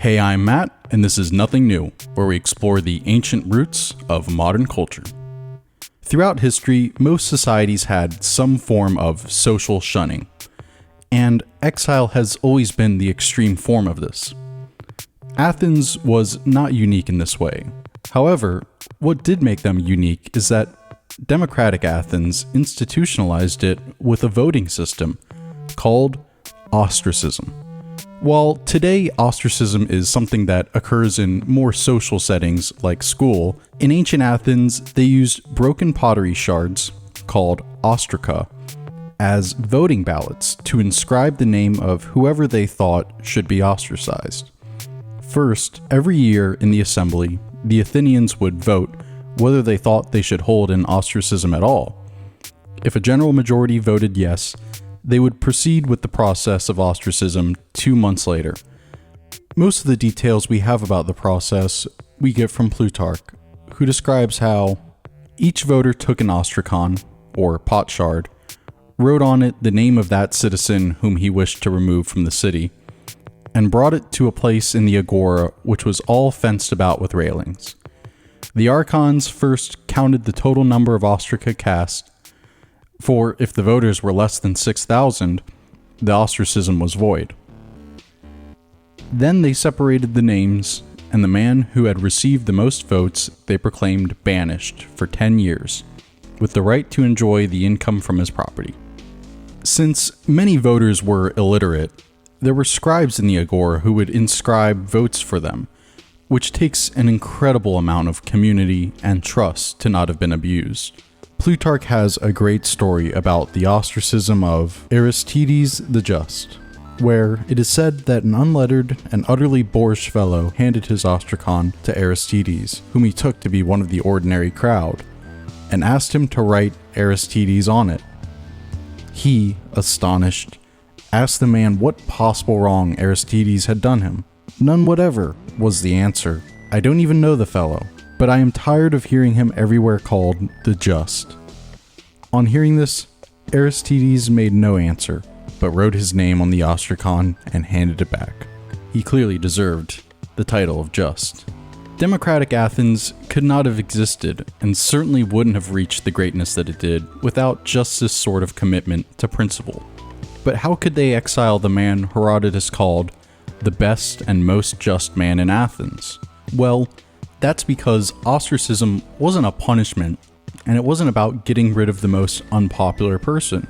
Hey, I'm Matt, and this is Nothing New, where we explore the ancient roots of modern culture. Throughout history, most societies had some form of social shunning, and exile has always been the extreme form of this. Athens was not unique in this way. However, what did make them unique is that democratic Athens institutionalized it with a voting system called ostracism. While today ostracism is something that occurs in more social settings like school, in ancient Athens they used broken pottery shards, called ostraca, as voting ballots to inscribe the name of whoever they thought should be ostracized. First, every year in the assembly, the Athenians would vote whether they thought they should hold an ostracism at all. If a general majority voted yes, they would proceed with the process of ostracism 2 months later. Most of the details we have about the process we get from Plutarch, who describes how each voter took an ostracon, or potsherd, wrote on it the name of that citizen whom he wished to remove from the city, and brought it to a place in the agora which was all fenced about with railings. The archons first counted the total number of ostraca cast, for if the voters were less than 6,000, the ostracism was void. Then they separated the names, and the man who had received the most votes they proclaimed banished for 10 years, with the right to enjoy the income from his property. Since many voters were illiterate, there were scribes in the agora who would inscribe votes for them, which takes an incredible amount of community and trust to not have been abused. Plutarch has a great story about the ostracism of Aristides the Just, where it is said that an unlettered and utterly boorish fellow handed his ostracon to Aristides, whom he took to be one of the ordinary crowd, and asked him to write Aristides on it. He, astonished, asked the man what possible wrong Aristides had done him. "None whatever," was the answer. "I don't even know the fellow, but I am tired of hearing him everywhere called the Just." On hearing this, Aristides made no answer, but wrote his name on the ostracon and handed it back. He clearly deserved the title of Just. Democratic Athens could not have existed, and certainly wouldn't have reached the greatness that it did without just this sort of commitment to principle. But how could they exile the man Herodotus called the best and most just man in Athens? Well, that's because ostracism wasn't a punishment, and it wasn't about getting rid of the most unpopular person.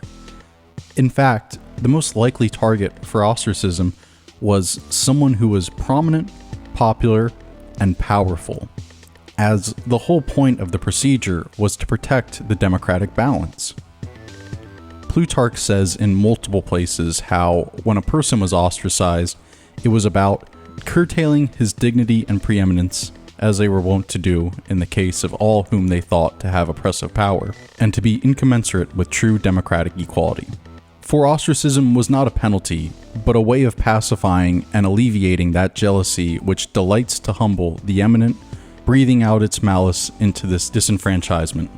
In fact, the most likely target for ostracism was someone who was prominent, popular, and powerful, as the whole point of the procedure was to protect the democratic balance. Plutarch says in multiple places how when a person was ostracized, it was about curtailing his dignity and preeminence, as they were wont to do in the case of all whom they thought to have oppressive power, and to be incommensurate with true democratic equality. For ostracism was not a penalty, but a way of pacifying and alleviating that jealousy which delights to humble the eminent, breathing out its malice into this disenfranchisement.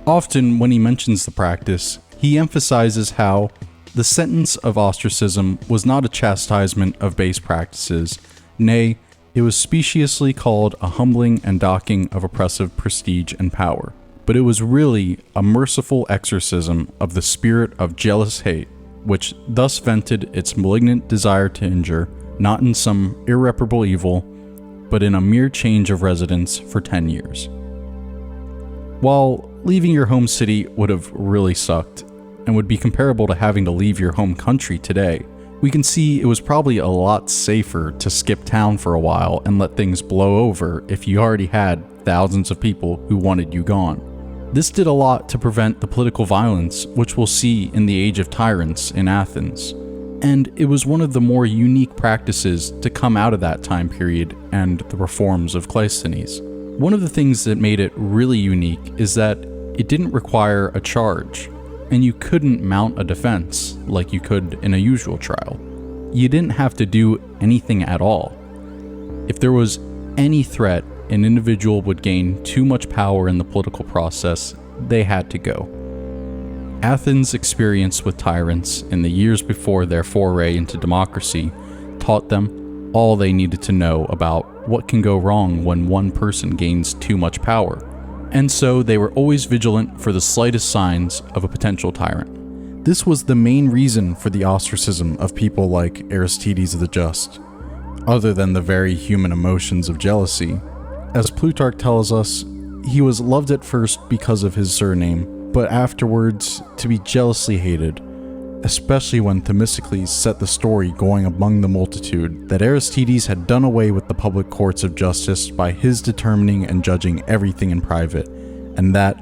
Often, when he mentions the practice, he emphasizes how the sentence of ostracism was not a chastisement of base practices, nay, it was speciously called a humbling and docking of oppressive prestige and power. But it was really a merciful exorcism of the spirit of jealous hate, which thus vented its malignant desire to injure, not in some irreparable evil, but in a mere change of residence for 10 years. While leaving your home city would have really sucked, and would be comparable to having to leave your home country today, we can see it was probably a lot safer to skip town for a while and let things blow over if you already had thousands of people who wanted you gone. This did a lot to prevent the political violence which we'll see in the Age of Tyrants in Athens, and it was one of the more unique practices to come out of that time period and the reforms of Cleisthenes. One of the things that made it really unique is that it didn't require a charge, and you couldn't mount a defense like you could in a usual trial. You didn't have to do anything at all. If there was any threat an individual would gain too much power in the political process, they had to go. Athens' experience with tyrants in the years before their foray into democracy taught them all they needed to know about what can go wrong when one person gains too much power, and so they were always vigilant for the slightest signs of a potential tyrant. This was the main reason for the ostracism of people like Aristides the Just, other than the very human emotions of jealousy. As Plutarch tells us, he was loved at first because of his surname, but afterwards to be jealously hated, especially when Themistocles set the story going among the multitude that Aristides had done away with the public courts of justice by his determining and judging everything in private, and that,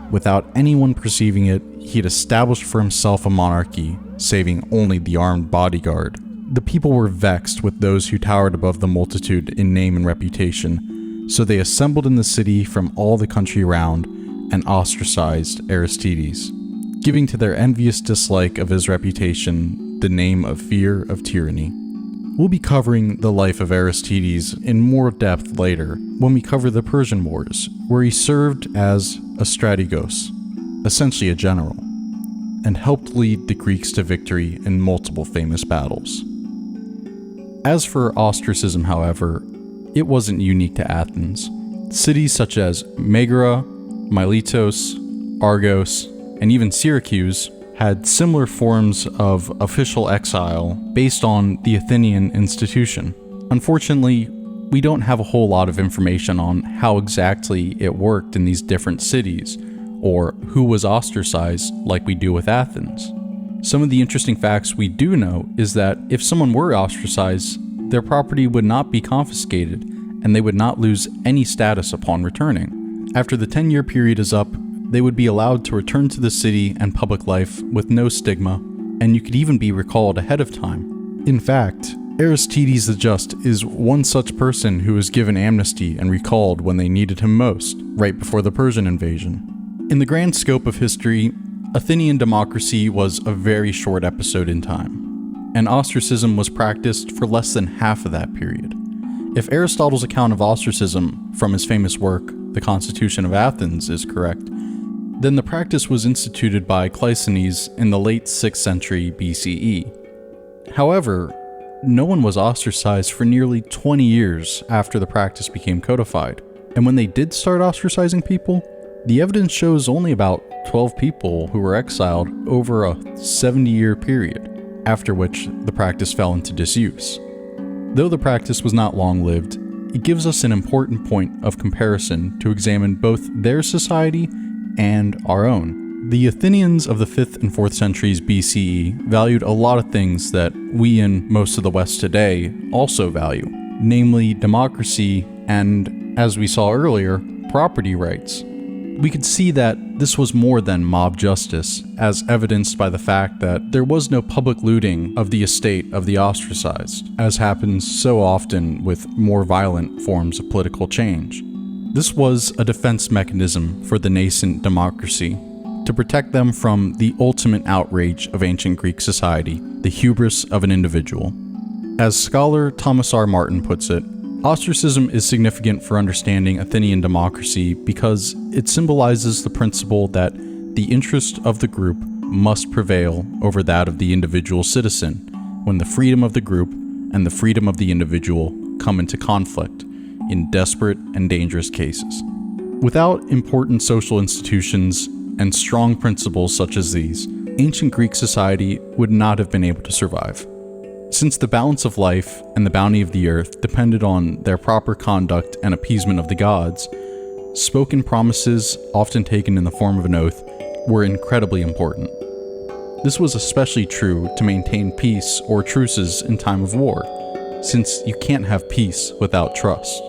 without anyone perceiving it, he had established for himself a monarchy, saving only the armed bodyguard. The people were vexed with those who towered above the multitude in name and reputation, so they assembled in the city from all the country round and ostracized Aristides, giving to their envious dislike of his reputation the name of fear of tyranny. We'll be covering the life of Aristides in more depth later when we cover the Persian Wars, where he served as a strategos, essentially a general, and helped lead the Greeks to victory in multiple famous battles. As for ostracism, however, it wasn't unique to Athens. Cities such as Megara, Miletus, Argos, and even Syracuse had similar forms of official exile based on the Athenian institution. Unfortunately, we don't have a whole lot of information on how exactly it worked in these different cities, or who was ostracized like we do with Athens. Some of the interesting facts we do know is that if someone were ostracized, their property would not be confiscated, and they would not lose any status upon returning. After the 10-year period is up, they would be allowed to return to the city and public life with no stigma, and you could even be recalled ahead of time. In fact, Aristides the Just is one such person who was given amnesty and recalled when they needed him most, right before the Persian invasion. In the grand scope of history, Athenian democracy was a very short episode in time, and ostracism was practiced for less than half of that period. If Aristotle's account of ostracism from his famous work, The Constitution of Athens, is correct, then the practice was instituted by Cleisthenes in the late 6th century BCE. However, no one was ostracized for nearly 20 years after the practice became codified, and when they did start ostracizing people, the evidence shows only about 12 people who were exiled over a 70-year period, after which the practice fell into disuse. Though the practice was not long-lived, it gives us an important point of comparison to examine both their society and our own. The Athenians of the 5th and 4th centuries BCE valued a lot of things that we in most of the West today also value, namely democracy and, as we saw earlier, property rights. We could see that this was more than mob justice, as evidenced by the fact that there was no public looting of the estate of the ostracized, as happens so often with more violent forms of political change. This was a defense mechanism for the nascent democracy, to protect them from the ultimate outrage of ancient Greek society, the hubris of an individual. As scholar Thomas R. Martin puts it, ostracism is significant for understanding Athenian democracy because it symbolizes the principle that the interest of the group must prevail over that of the individual citizen when the freedom of the group and the freedom of the individual come into conflict in desperate and dangerous cases. Without important social institutions and strong principles such as these, ancient Greek society would not have been able to survive. Since the balance of life and the bounty of the earth depended on their proper conduct and appeasement of the gods, spoken promises, often taken in the form of an oath, were incredibly important. This was especially true to maintain peace or truces in time of war, since you can't have peace without trust.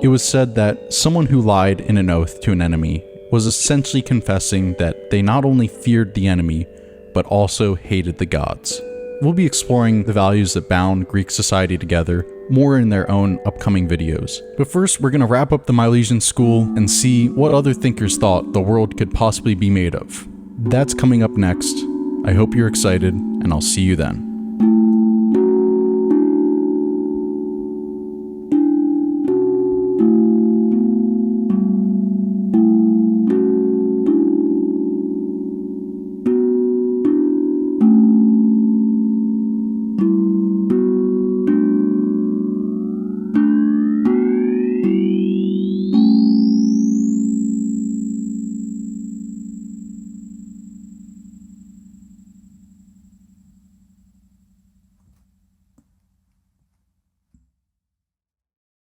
It was said that someone who lied in an oath to an enemy was essentially confessing that they not only feared the enemy, but also hated the gods. We'll be exploring the values that bound Greek society together more in their own upcoming videos. But first, we're going to wrap up the Milesian School and see what other thinkers thought the world could possibly be made of. That's coming up next. I hope you're excited, and I'll see you then.